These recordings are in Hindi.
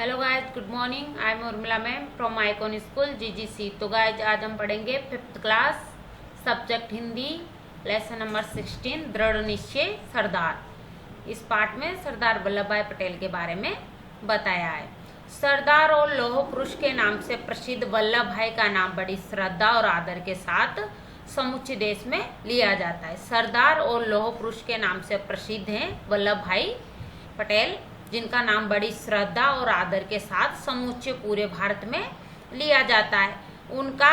Hello guys, good morning. I am Urmila ma'am from icon school GGC. तो गाइज आज हम पढ़ेंगे 5th class subject Hindi lesson number 16 दृढ़ निश्चय सरदार। इस पाठ में सरदार वल्लभ भाई पटेल के बारे में बताया है। सरदार और लौह पुरुष के नाम से प्रसिद्ध वल्लभ भाई का नाम बड़ी श्रद्धा और आदर के साथ समूचे देश में लिया जाता है। सरदार और लौह पुरुष के नाम से प्रसिद्ध हैं वल्लभ भाई पटेल, जिनका नाम बड़ी श्रद्धा और आदर के साथ समूचे पूरे भारत में लिया जाता है। उनका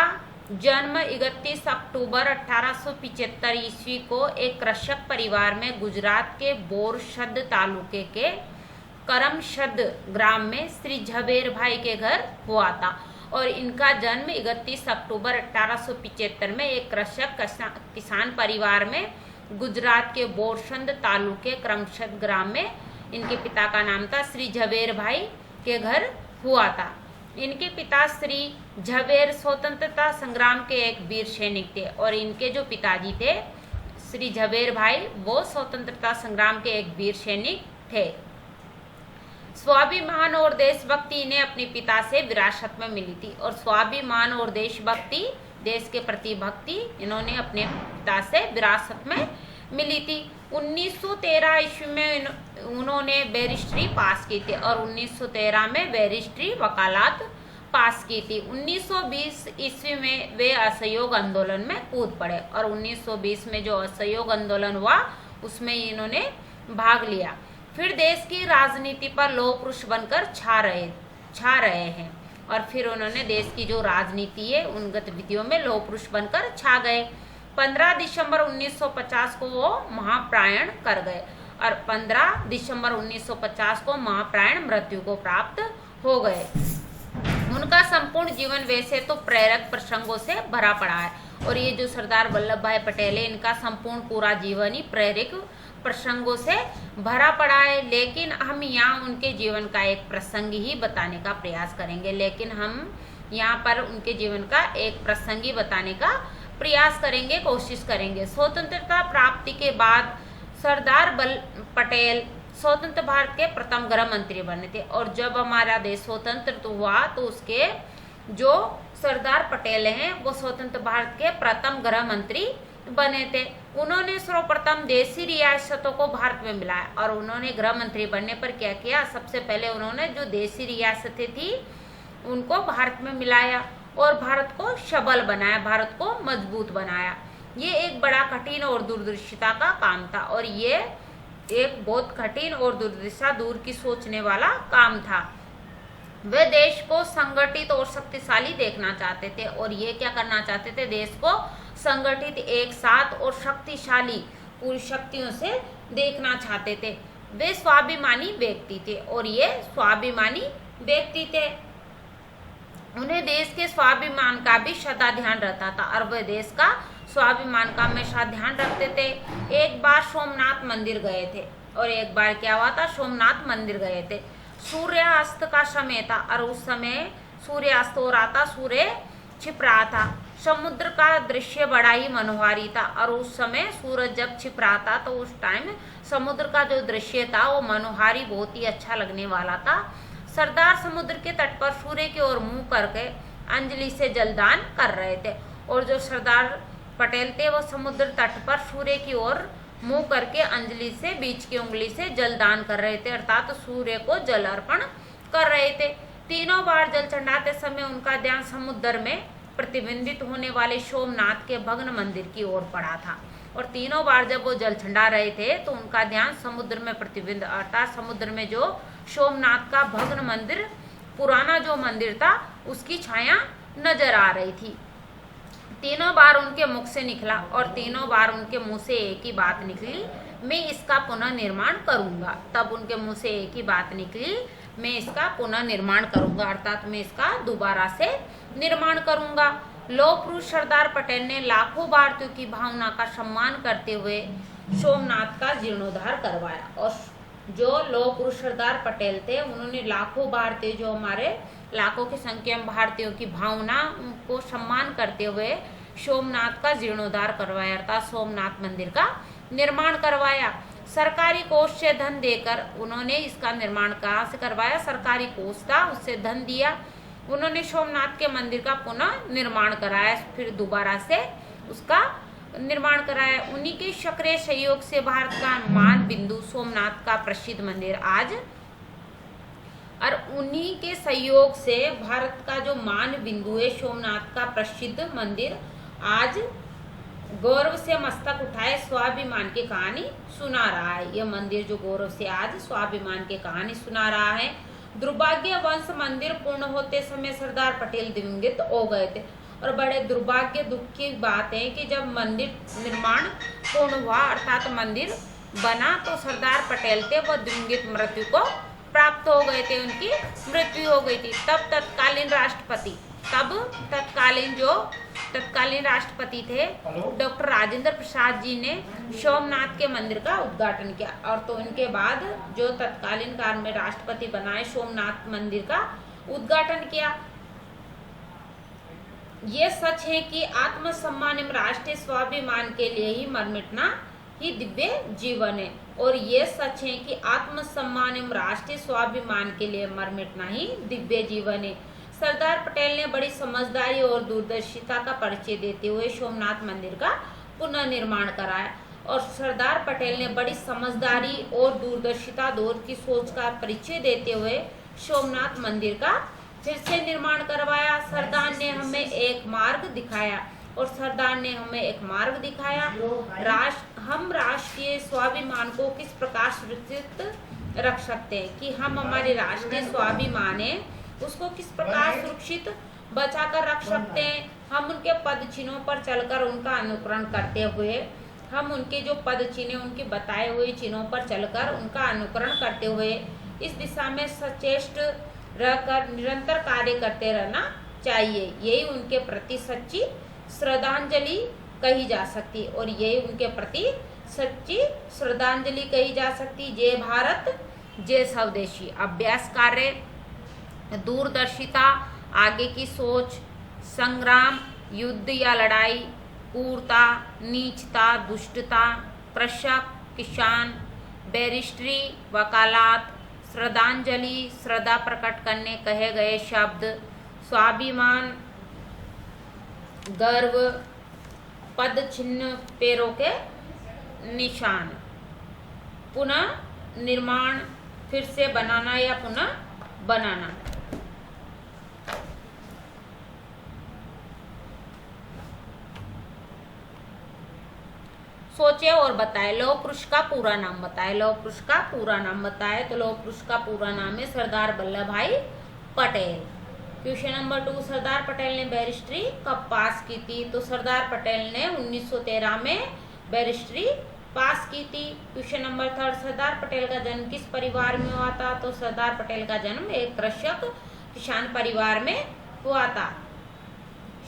जन्म 31 अक्टूबर 1875 ईस्वी को एक कृषक परिवार में गुजरात के बोरसद तालुके के करमसद ग्राम में श्री झवेर भाई के घर हुआ था। और इनका जन्म 31 अक्टूबर 1875 में एक कृषक किसान परिवार में गुजरात के बोरसद तालुके करमसद ग्राम में इनके पिता का नाम था श्री झवेर भाई के घर हुआ था। इनके पिता श्री झवेर स्वतंत्रता संग्राम के एक वीर सैनिक थे और इनके जो पिताजी थे श्री झवेर भाई वो स्वतंत्रता संग्राम के एक वीर सैनिक थे। स्वाभिमान और देशभक्ति इन्हें अपने पिता से विरासत में मिली थी और स्वाभिमान और देशभक्ति, देश के प्रति भक्ति इन्होंने अपने पिता से विरासत में मिली थी। 1913 ईस्वी में उन्होंने बैरिस्ट्री पास की थी और 1913 में बैरिस्ट्री वकालत पास की थी। 1920 ईस्वी में वे असहयोग आंदोलन में कूद पड़े और 1920 में जो असहयोग आंदोलन हुआ उसमें इन्होंने भाग लिया। फिर देश की राजनीति पर लौह पुरुष बनकर छा रहे हैं और फिर उन्होंने देश की जो राजनीति है उन गतिविधियों में लौह पुरुष बनकर छा गए। 15 दिसंबर 1950 को वो महाप्राण कर गए और 15 दिसंबर 1950 को महाप्राण मृत्यु को प्राप्त हो गए। उनका संपूर्ण जीवन वैसे तो प्रेरक प्रसंगों से भरा पड़ा है और ये जो सरदार वल्लभ भाई पटेल है इनका संपूर्ण पूरा जीवन ही प्रेरक प्रसंगों से भरा पड़ा है। लेकिन हम यहाँ उनके जीवन का एक प्रसंग ही बताने का प्रयास करेंगे। कोशिश करेंगे। स्वतंत्रता प्राप्ति के बाद सरदार पटेल स्वतंत्र भारत के प्रथम गृह मंत्री बने थे और जब हमारा देश स्वतंत्र हुआ तो उसके जो सरदार पटेल हैं वो स्वतंत्र भारत के प्रथम गृह मंत्री बने थे। उन्होंने सर्वप्रथम देशी रियासतों को भारत में मिलाया और उन्होंने गृह मंत्री बनने पर क्या किया, सबसे पहले उन्होंने जो देशी रियासतें थी उनको भारत में मिलाया और भारत को सबल बनाया, भारत को मजबूत बनाया। ये एक बड़ा कठिन और दूरदर्शिता का काम था और ये एक बहुत कठिन और दूरदर्शिता दूर की सोचने वाला काम था। वे देश को संगठित और शक्तिशाली देखना चाहते थे और ये क्या करना चाहते थे, देश को संगठित, एक साथ और शक्तिशाली पूरी शक्तियों से देखना चाहते थे। वे स्वाभिमानी व्यक्ति थे और ये स्वाभिमानी व्यक्ति थे। उन्हें देश के स्वाभिमान का भी सदा ध्यान रहता था और वे देश का स्वाभिमान का हमेशा ध्यान रखते थे। एक बार सोमनाथ मंदिर गए थे और एक बार क्या हुआ था, सोमनाथ मंदिर गए थे। सूर्यास्त का समय था और उस समय सूर्यास्त हो रहा था, सूर्य छिप रहा था। समुद्र का दृश्य बड़ा ही मनोहारी था और उस समय सूरज जब छिप रहा था तो उस टाइम समुद्र का जो दृश्य था वो मनोहारी, बहुत ही अच्छा लगने वाला था। सरदार समुद्र के तट पर सूर्य की ओर मुंह करके अंजलि से जलदान कर रहे थे और जो सरदार पटेल थे वो समुद्र तट पर सूर्य की ओर मुंह करके अंजलि से बीच की उंगली से जलदान कर रहे थे, अर्थात सूर्य को जल अर्पण कर रहे थे। तीनों बार जल चढ़ाते समय उनका ध्यान समुद्र में प्रतिबिंबित होने वाले सोमनाथ के भग्न मंदिर की ओर पड़ा था और तीनों बार जब वो जल चढ़ा रहे थे तो उनका ध्यान समुद्र में प्रतिबिंब, अर्थात समुद्र में जो सोमनाथ का भग्न मंदिर, पुराना जो मंदिर था, उसकी छाया नजर आ रही थी। तीनों बार उनके मुख से निकला और तीनों बार उनके मुंह से एक ही बात निकली, मैं इसका पुनः निर्माण करूंगा। तब उनके मुंह से एक ही बात निकली, मैं इसका पुनः निर्माण करूंगा, अर्थात मैं इसका दोबारा से निर्माण करूंगा। लौह पुरुष सरदार पटेल ने लाखों भारतीयों की भावना का सम्मान करते हुए सोमनाथ का जीर्णोद्धार करवाया और जो लौह पुरुष सरदार पटेल थे उन्होंने लाखों भारतीय, जो हमारे लाखों की संख्या में भारतीयों की भावना को सम्मान करते हुए सोमनाथ का जीर्णोद्धार करवाया, अर्थात सोमनाथ मंदिर का निर्माण करवाया। सरकारी कोष से धन देकर उन्होंने इसका निर्माण कहाँ से करवाया, सरकारी कोष था उससे धन दिया, उन्होंने सोमनाथ के मंदिर का पुनः निर्माण कराया, फिर दोबारा से उसका निर्माण कराया। उन्हीं के सक्रिय सहयोग से भारत का मान बिंदु सोमनाथ का प्रसिद्ध मंदिर आज, और उन्हीं के सहयोग से भारत का जो मान बिंदु है सोमनाथ का प्रसिद्ध मंदिर आज गौरव से मस्तक उठाए स्वाभिमान की कहानी सुना रहा है। यह मंदिर जो गौरव से आज स्वाभिमान की कहानी सुना रहा है। दुर्भाग्य वंश मंदिर पूर्ण होते समय सरदार पटेल दिवंगत हो गए थे, और बड़े दुर्भाग्य दुख की बात है कि जब मंदिर निर्माण पूर्ण हुआ अर्थात मंदिर बना तो सरदार पटेल थे वो दिवंगत मृत्यु को प्राप्त हो गए थे, उनकी मृत्यु हो गई थी। तब तत्कालीन राष्ट्रपति थे डॉक्टर राजेंद्र प्रसाद जी ने सोमनाथ के मंदिर का उद्घाटन किया, और तो इनके बाद जो तत्कालीन काल में राष्ट्रपति बनाए सोमनाथ मंदिर का उद्घाटन किया। ये सच है कि आत्मसम्मान एवं राष्ट्रीय स्वाभिमान के लिए ही मर मिटना ही दिव्य जीवन है, और ये सच है कि आत्मसम्मान एवं राष्ट्रीय स्वाभिमान के लिए मर मिटना ही दिव्य जीवन है। सरदार पटेल ने बड़ी समझदारी और दूरदर्शिता का परिचय देते हुए सोमनाथ मंदिर का पुनर्निर्माण कराया, और सरदार पटेल ने बड़ी समझदारी और दूरदर्शिता दौर की सोच का परिचय देते हुए सोमनाथ मंदिर का फिर से निर्माण करवाया। सरदार ने हमें एक मार्ग दिखाया, और सरदार ने हमें एक मार्ग दिखाया। हम राष्ट्रीय स्वाभिमान को किस प्रकार सुरक्षित रख सकते हैं, कि हम हमारे राष्ट्रीय स्वाभिमान है उसको किस प्रकार सुरक्षित बचाकर रख सकते हैं। हम उनके पद चिन्हों पर चलकर उनका अनुकरण करते हुए, हम उनके जो पद चिन्ह उनके बताए हुए चिन्हों पर चलकर उनका अनुकरण करते हुए इस दिशा में सचेष्ट रहकर निरंतर कार्य करते रहना चाहिए। यही उनके प्रति सच्ची श्रद्धांजलि कही जा सकती, और यही उनके प्रति सच्ची श्रद्धांजलि कही जा सकती। जय भारत जय स्वदेशी। अभ्यास कार्य, दूरदर्शिता, आगे की सोच, संग्राम, युद्ध या लड़ाई, क्रूरता, नीचता, दुष्टता, कृषक, किसान, बैरिस्ट्री, वकालत, श्रद्धांजलि, श्रद्धा प्रकट करने कहे गए शब्द, स्वाभिमान, गर्व, पद चिन्ह, पैरों के निशान, पुनः निर्माण, फिर से बनाना या पुनः बनाना। सोचे और बताए। लौह पुरुष का पूरा नाम बताए। लौह पुरुष का पूरा नाम बताए तो लौह पुरुष का पूरा नाम है सरदार वल्लभ भाई पटेल। क्वेश्चन नंबर 2, सरदार पटेल ने बैरिस्ट्री कब पास की थी? तो सरदार पटेल ने 1913 में बैरिस्ट्री पास की थी। क्वेश्चन नंबर 3, सरदार पटेल का जन्म किस परिवार में हुआ था? तो सरदार पटेल का जन्म एक कृषक किसान परिवार में हुआ था।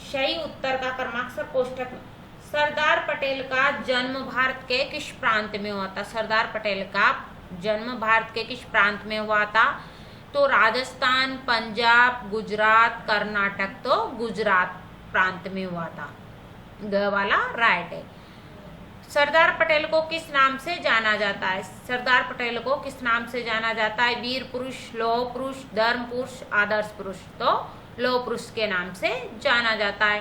सही उत्तर का क्रमाक्षर कोष्ठक में। सरदार पटेल का जन्म भारत के किस प्रांत में हुआ था? सरदार पटेल का जन्म भारत के किस प्रांत में हुआ था? तो राजस्थान, पंजाब, गुजरात, कर्नाटक। तो गुजरात प्रांत में हुआ था। ग वाला राइट है। सरदार पटेल को किस नाम से जाना जाता है? सरदार पटेल को किस नाम से जाना जाता है? वीर पुरुष, लौह पुरुष, धर्म पुरुष, आदर्श पुरुष। तो लौह पुरुष के नाम से जाना जाता है।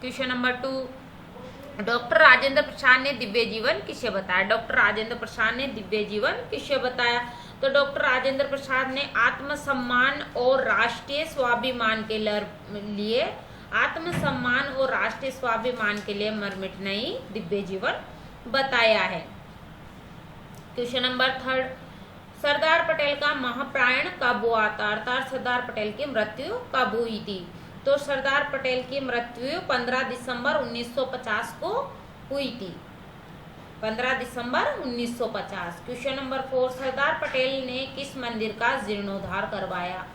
Question number 2, doctor Rajendra Prasad ने दिव्य जीवन किसे बताया? डॉक्टर राजेंद्र प्रसाद ने दिव्य जीवन किसे बताया? तो डॉक्टर राजेंद्र प्रसाद ने आत्मसम्मान और राष्ट्रीय स्वाभिमान के लिए आत्मसम्मान और राष्ट्रीय स्वाभिमान के लिए मर मिटना ही दिव्य जीवन बताया है। क्वेश्चन नंबर 3, सरदार पटेल का महाप्राण कब हुआ था? अर्थात सरदार पटेल की मृत्यु कब हुई थी? तो सरदार पटेल की मृत्यु 15 दिसंबर 1950 को हुई थी। 15 दिसंबर 1950। क्वेश्चन नंबर 4, सरदार पटेल ने किस मंदिर का जीर्णोद्धार करवाया?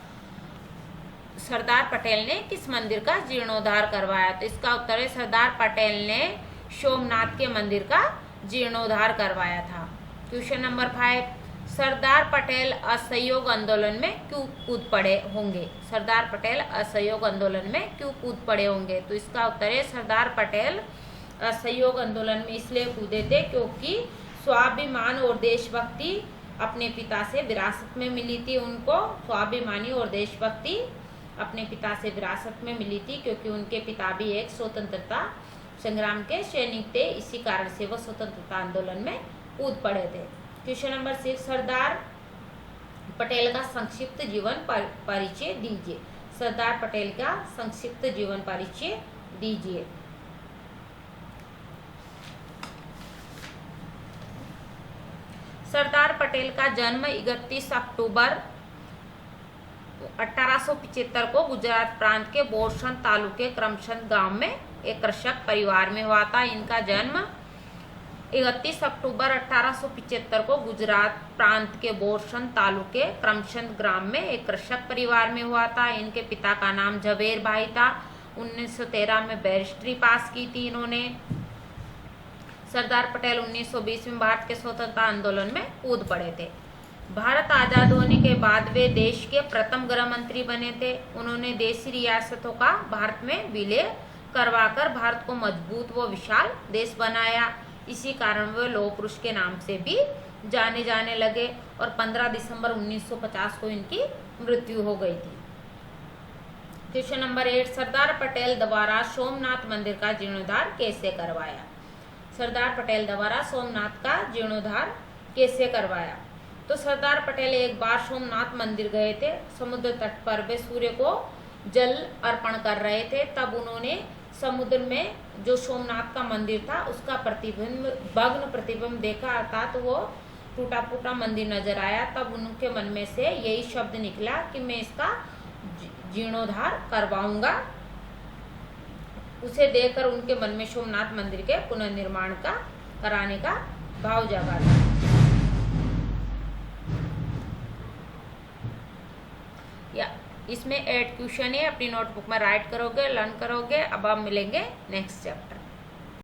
सरदार पटेल ने किस मंदिर का जीर्णोद्धार करवाया? तो इसका उत्तर है सरदार पटेल ने सोमनाथ के मंदिर का जीर्णोद्धार करवाया था। क्वेश्चन नंबर 5, सरदार पटेल असहयोग आंदोलन में क्यों कूद पड़े होंगे? सरदार पटेल असहयोग आंदोलन में क्यों कूद पड़े होंगे? तो इसका उत्तर है सरदार पटेल असहयोग आंदोलन में इसलिए कूदे थे क्योंकि स्वाभिमान और देशभक्ति अपने पिता से विरासत में मिली थी उनको। स्वाभिमानी और देशभक्ति अपने पिता से विरासत में मिली थी, क्योंकि उनके पिता भी एक स्वतंत्रता संग्राम के सैनिक थे। इसी कारण से वो स्वतंत्रता आंदोलन में कूद पड़े थे। क्वेश्चन नंबर 6, सरदार पटेल का संक्षिप्त जीवन परिचय दीजिए। सरदार पटेल का संक्षिप्त जीवन परिचय दीजिए। सरदार पटेल का जन्म 31 अक्टूबर 1875 को गुजरात प्रांत के बोरसद तालुके करमचंद गांव में एक कृषक परिवार में हुआ था। इनका जन्म 31 अक्टूबर 1875 को गुजरात प्रांत के बोरसद तालुके करमचंद ग्राम में एक कृषक परिवार में हुआ था। इनके पिता का नाम झवेर भाई था। 1913 में बैरिस्ट्री पास की थी इन्होंने। सरदार पटेल 1920 में भारत के स्वतंत्रता आंदोलन में कूद पड़े थे। भारत आजाद होने के बाद वे देश के प्रथम गृह मंत्री बने थे। उन्होंने देशी रियासतों का भारत में विलय करवाकर भारत को मजबूत व विशाल देश बनाया। इसी कारण वे लौह पुरुष के नाम से भी जाने जाने लगे और 15 दिसंबर 1950 को इनकी मृत्यु हो गई थी। क्वेश्चन नंबर 8, सरदार पटेल द्वारा सोमनाथ मंदिर का जीर्णोद्धार कैसे करवाया। सरदार पटेल द्वारा सोमनाथ का जीर्णोद्धार कैसे करवाया। तो सरदार पटेल एक बार सोमनाथ मंदिर गए थे। समुद्र तट पर वे सूर्य को जल अर्पण कर रहे थे। तब उन्होंने समुद्र में जो सोमनाथ का मंदिर था उसका प्रतिबिंब, भग्न प्रतिबिंब देखा, अर्थात वो टूटा फूटा मंदिर नजर आया। तब उनके मन में से यही शब्द निकला कि मैं इसका जीर्णोद्धार करवाऊंगा। उसे देखकर उनके मन में सोमनाथ मंदिर के पुनर्निर्माण का कराने का भाव जागा था। या इसमें 8 क्वेश्चन है, अपनी नोटबुक में राइट करोगे, लर्न करोगे। अब आप मिलेंगे नेक्स्ट चैप्टर।